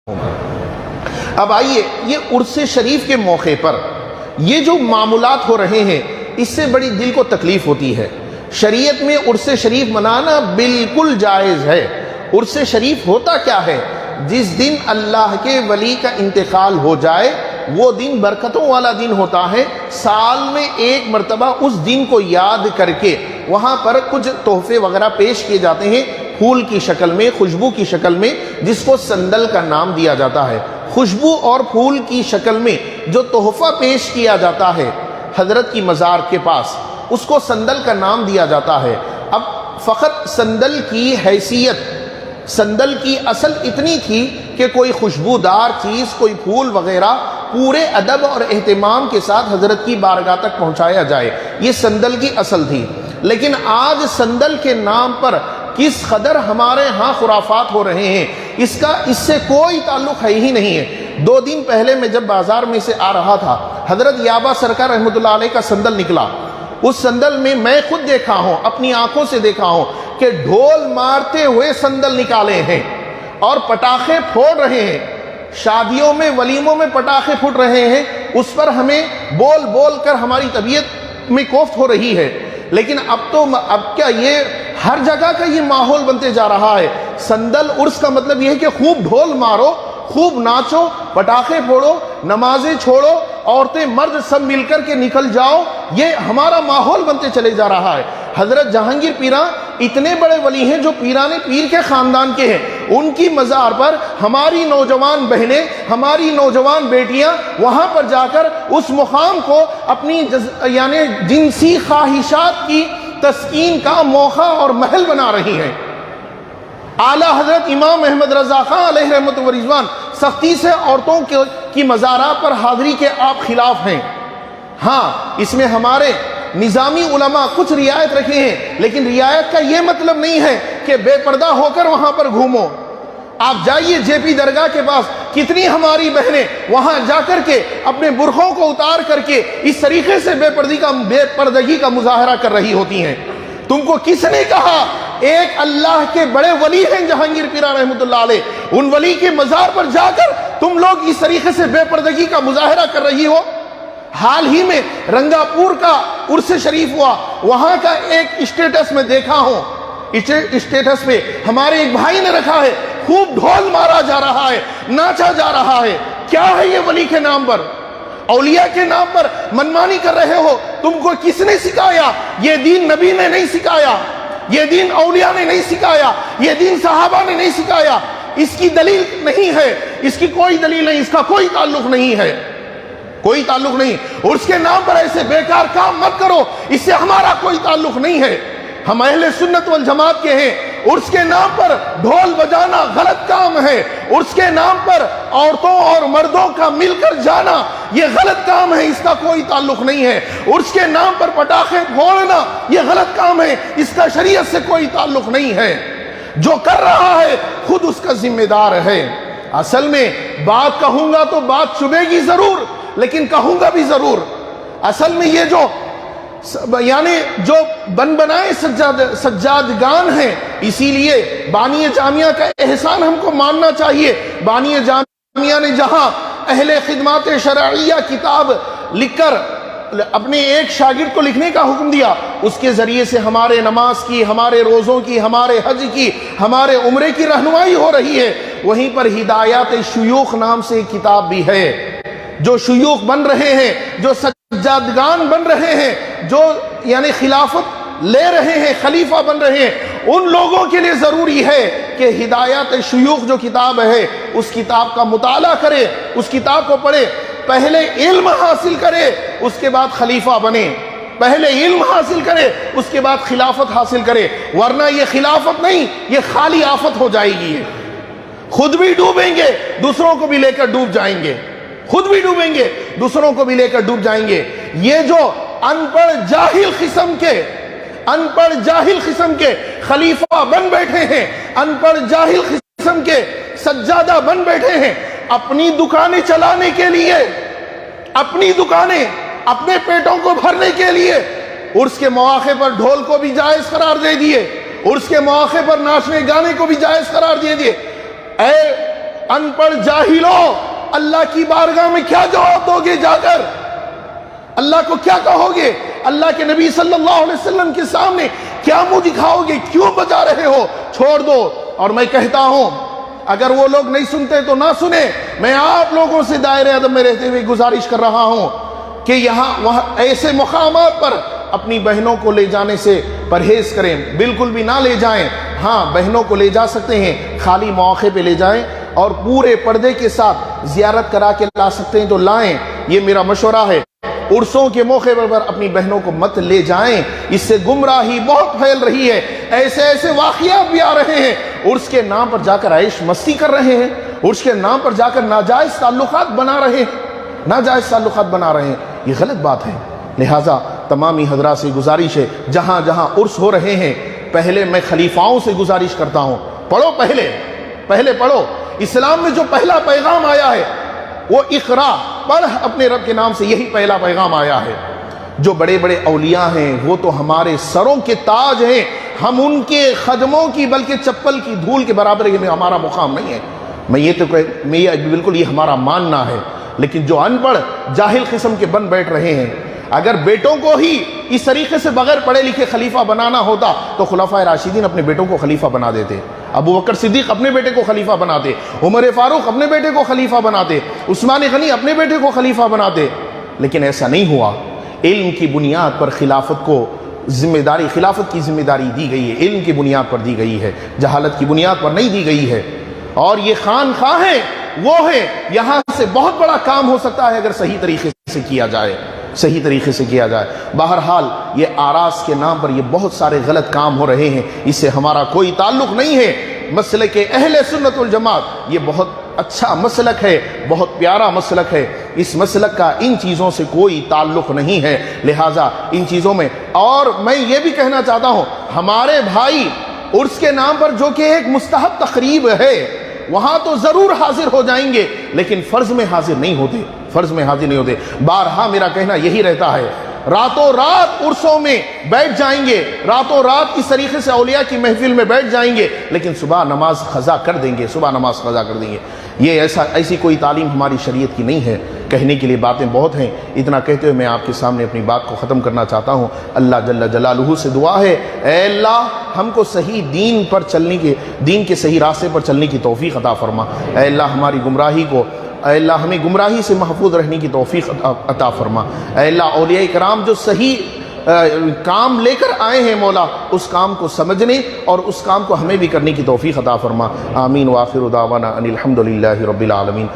اب آئیے، یہ عرس شریف کے موقع پر یہ جو معمولات ہو رہے ہیں، اس سے بڑی دل کو تکلیف ہوتی ہے۔ شریعت میں عرس شریف منانا بالکل جائز ہے۔ عرس شریف ہوتا کیا ہے؟ جس دن اللہ کے ولی کا انتقال ہو جائے وہ دن برکتوں والا دن ہوتا ہے۔ سال میں ایک مرتبہ اس دن کو یاد کر کے وہاں پر کچھ تحفے وغیرہ پیش کیے جاتے ہیں، پھول کی شکل میں، خوشبو کی شکل میں، جس کو سندل کا نام دیا جاتا ہے۔ خوشبو اور پھول کی شکل میں جو تحفہ پیش کیا جاتا ہے حضرت کی مزار کے پاس، اس کو سندل کا نام دیا جاتا ہے۔ اب فقط سندل کی حیثیت، سندل کی اصل اتنی تھی کہ کوئی خوشبودار چیز، کوئی پھول وغیرہ پورے ادب اور اہتمام کے ساتھ حضرت کی بارگاہ تک پہنچایا جائے، یہ سندل کی اصل تھی۔ لیکن آج سندل کے نام پر کس قدر ہمارے ہاں خرافات ہو رہے ہیں، اس سے کوئی تعلق ہے ہی نہیں ہے۔ 2 دن پہلے میں جب بازار میں سے آ رہا تھا، حضرت یابا سرکار رحمۃ اللہ علیہ کا سندل نکلا۔ اس سندل میں خود دیکھا ہوں، اپنی آنکھوں سے دیکھا ہوں کہ ڈھول مارتے ہوئے سندل نکالے ہیں اور پٹاخے پھوڑ رہے ہیں۔ شادیوں میں، ولیموں میں پٹاخے پھوٹ رہے ہیں، اس پر ہمیں بول بول کر ہماری طبیعت میں کوفت ہو رہی ہے۔ لیکن اب کیا یہ ہر جگہ کا یہ ماحول بنتے جا رہا ہے؟ سندل عرس کا مطلب یہ ہے کہ خوب ڈھول مارو، خوب ناچو، پٹاخے پھوڑو، نمازیں چھوڑو، عورتیں مرد سب مل کر کے نکل جاؤ، یہ ہمارا ماحول بنتے چلے جا رہا ہے۔ حضرت جہانگیر پیراں اتنے بڑے ولی ہیں جو پیران پیر کے خاندان کے ہیں، ان کی مزار پر ہماری نوجوان بہنیں، ہماری نوجوان بیٹیاں وہاں پر جا کر اس مقام کو اپنی یعنی جنسی خواہشات کی تسکین کا موقع اور محل بنا رہی ہیں۔ اعلیٰ حضرت امام احمد رضا خان علیہ رحمت و رضوان سختی سے عورتوں کی مزارات پر حاضری کے آپ خلاف ہیں۔ ہاں، اس میں ہمارے نظامی علماء کچھ رعایت رکھے ہیں، لیکن رعایت کا یہ مطلب نہیں ہے کہ بے پردہ ہو کر وہاں پر گھومو۔ آپ جائیے جے پی درگاہ کے پاس، کتنی ہماری بہنیں وہاں جا کر کے اپنے برقعوں کو اتار کر کے اس طریقے سے بے پردگی کا مظاہرہ کر رہی ہوتی ہیں۔ تم کو کس نے کہا؟ ایک اللہ کے بڑے ولی ہیں جہانگیر پیرا رحمۃ اللہ علیہ، ان ولی کے مزار پر جا کر تم لوگ اس طریقے سے بے پردگی کا مظاہرہ کر رہی ہو۔ حال ہی میں رنگا پور کا عرس شریف ہوا، وہاں کا ایک اسٹیٹس میں دیکھا ہوں، اسٹیٹس پہ ہمارے ایک بھائی نے رکھا ہے، خوب ڈھول مارا جا رہا ہے، ناچا جا رہا ہے۔ کیا ہے یہ؟ ولی کے نام پر، اولیاء کے نام پر منمانی کر رہے ہو۔ تم کو کس نے سکھایا؟ یہ دین نبی نے نہیں سکھایا، یہ دین اولیاء نے نہیں سکھایا، یہ دین صحابہ نے نہیں سکھایا۔ اس کی دلیل نہیں ہے، اس کی کوئی دلیل نہیں، اس کا کوئی تعلق نہیں ہے، کوئی تعلق نہیں۔ اور اس کے نام پر ایسے بیکار کام مت کرو، اس سے ہمارا کوئی تعلق نہیں ہے۔ ہم اہل سنت والجماعت کے ہیں۔ عرس کے نام پر ڈھول بجانا غلط کام ہے، عرس کے نام پر عورتوں اور مردوں کا مل کر جانا یہ غلط کام ہے، اس کا کوئی تعلق نہیں ہے۔ عرس کے نام پر پٹاخے پھوڑنا یہ غلط کام ہے، اس کا شریعت سے کوئی تعلق نہیں ہے۔ جو کر رہا ہے خود اس کا ذمہ دار ہے۔ اصل میں بات کہوں گا تو بات چبھے گی ضرور، لیکن کہوں گا بھی ضرور۔ اصل میں یہ جو بن بنائے سجادگان ہیں، اسی لیے بانی جامعہ کا احسان ہم کو ماننا چاہیے۔ بانی جامعہ نے جہاں اہل خدمات شرعیہ کتاب لکھ کر اپنے ایک شاگرد کو لکھنے کا حکم دیا، اس کے ذریعے سے ہمارے نماز کی، ہمارے روزوں کی، ہمارے حج کی، ہمارے عمرے کی رہنمائی ہو رہی ہے۔ وہیں پر ہدایات شیوخ نام سے ایک کتاب بھی ہے۔ جو شیوخ بن رہے ہیں، جو سجادگان بن رہے ہیں، جو یعنی خلافت لے رہے ہیں، خلیفہ بن رہے ہیں، ان لوگوں کے لیے ضروری ہے کہ ہدایات شیوخ جو کتاب ہے اس کتاب کا مطالعہ کرے، اس کتاب کو پڑھے، پہلے علم حاصل کرے، اس کے بعد خلیفہ بنے۔ پہلے علم حاصل کرے، اس کے بعد خلافت حاصل کرے، ورنہ یہ خلافت نہیں، یہ خالی آفت ہو جائے گی۔ خود بھی ڈوبیں گے، دوسروں کو بھی لے کر ڈوب جائیں گے، خود بھی ڈوبیں گے، دوسروں کو بھی لے کر ڈوب جائیں گے۔ یہ جو ان پڑھ جاہل قسم کے خلیفہ بن بیٹھے ہیں، ان پڑھ جاہل قسم کے سجادہ بن بیٹھے ہیں، اپنی دکانیں چلانے کے لیے، اپنی دکانیں اپنے پیٹوں کو بھرنے کے لیے عرس کے مواقع پر ڈھول کو بھی جائز قرار دے دیے، عرس کے مواقع پر ناچنے گانے کو بھی جائز قرار دے دیے۔ اے ان پڑھ جاہلو، اللہ کی بارگاہ میں کیا جواب دو گے جا کر؟ اللہ کو کیا کہو گے؟ اللہ کے نبی صلی اللہ علیہ وسلم کے سامنے کیا منہ دکھاؤ گے؟ کیوں بجا رہے ہو؟ چھوڑ دو۔ اور میں کہتا ہوں اگر وہ لوگ نہیں سنتے تو نہ سنیں، میں آپ لوگوں سے دائرے ادب میں رہتے ہوئے گزارش کر رہا ہوں کہ یہاں وہاں ایسے مقامات پر اپنی بہنوں کو لے جانے سے پرہیز کریں، بالکل بھی نہ لے جائیں۔ ہاں بہنوں کو لے جا سکتے ہیں، خالی موقع پہ لے جائیں اور پورے پردے کے ساتھ زیارت کرا کے لا سکتے ہیں تو لائیں، یہ میرا مشورہ ہے۔ عرسوں کے موقع پر اپنی بہنوں کو مت لے جائیں، اس سے گمراہی بہت پھیل رہی ہے۔ ایسے ایسے واقعات بھی آ رہے ہیں، عرس کے نام پر جا کر عیش مستی کر رہے ہیں، عرس کے نام پر جا کر ناجائز تعلقات بنا رہے ہیں، ناجائز تعلقات بنا رہے ہیں، یہ غلط بات ہے۔ لہٰذا تمامی حضرات سے گزارش ہے، جہاں جہاں عرس ہو رہے ہیں، پہلے میں خلیفاؤں سے گزارش کرتا ہوں، پڑھو پہلے پڑھو۔ اسلام میں جو پہلا پیغام آیا ہے وہ اقرا، پڑھ اپنے رب کے نام سے، یہی پہلا پیغام آیا ہے۔ جو بڑے بڑے اولیاء ہیں وہ تو ہمارے سروں کے تاج ہیں، ہم ان کے قدموں کی بلکہ چپل کی دھول کے برابر یہ ہمارا مقام نہیں ہے۔ بالکل یہ ہمارا ماننا ہے، لیکن جو ان پڑھ جاہل قسم کے بن بیٹھ رہے ہیں، اگر بیٹوں کو ہی اس طریقے سے بغیر پڑھے لکھے خلیفہ بنانا ہوتا تو خلفائے راشدین اپنے بیٹوں کو خلیفہ بنا دیتے، ابو بکر صدیق اپنے بیٹے کو خلیفہ بناتے، عمر فاروق اپنے بیٹے کو خلیفہ بناتے، عثمان غنی اپنے بیٹے کو خلیفہ بناتے، لیکن ایسا نہیں ہوا۔ علم کی بنیاد پر خلافت کی ذمہ داری دی گئی ہے، علم کی بنیاد پر دی گئی ہے، جہالت کی بنیاد پر نہیں دی گئی ہے۔ اور یہ خانقاہ ہیں وہ ہیں، یہاں سے بہت بڑا کام ہو سکتا ہے اگر صحیح طریقے سے کیا جائے۔ بہرحال یہ آراس کے نام پر یہ بہت سارے غلط کام ہو رہے ہیں، اس سے ہمارا کوئی تعلق نہیں ہے۔ مسلک اہل سنت والجماعت یہ بہت اچھا مسلک ہے، بہت پیارا مسلک ہے، اس مسلک کا ان چیزوں سے کوئی تعلق نہیں ہے، لہٰذا ان چیزوں میں۔ اور میں یہ بھی کہنا چاہتا ہوں، ہمارے بھائی عرس کے نام پر جو کہ ایک مستحب تقریب ہے وہاں تو ضرور حاضر ہو جائیں گے، لیکن فرض میں حاضر نہیں ہوتے۔ بارہا میرا کہنا یہی رہتا ہے، راتوں رات عرسوں میں بیٹھ جائیں گے، راتوں رات اس طریقے سے اولیاء کی محفل میں بیٹھ جائیں گے، لیکن صبح نماز قضا کر دیں گے۔ یہ ایسی کوئی تعلیم ہماری شریعت کی نہیں ہے۔ کہنے کے لیے باتیں بہت ہیں، اتنا کہتے ہوئے میں آپ کے سامنے اپنی بات کو ختم کرنا چاہتا ہوں۔ اللہ جل جلالہ سے دعا ہے، اے اللہ ہم کو صحیح دین کے صحیح راستے پر چلنے کی توفیق عطا فرما۔ اے اللہ ہماری گمراہی کو، اے اللہ ہمیں گمراہی سے محفوظ رہنے کی توفیق عطا فرما۔ اے اللہ اولیاء کرام جو صحیح کام لے کر آئے ہیں مولا، اس کام کو سمجھنے اور اس کام کو ہمیں بھی کرنے کی توفیق عطا فرما۔ آمین وآخر دعوانا ان الحمدللہ رب العالمین۔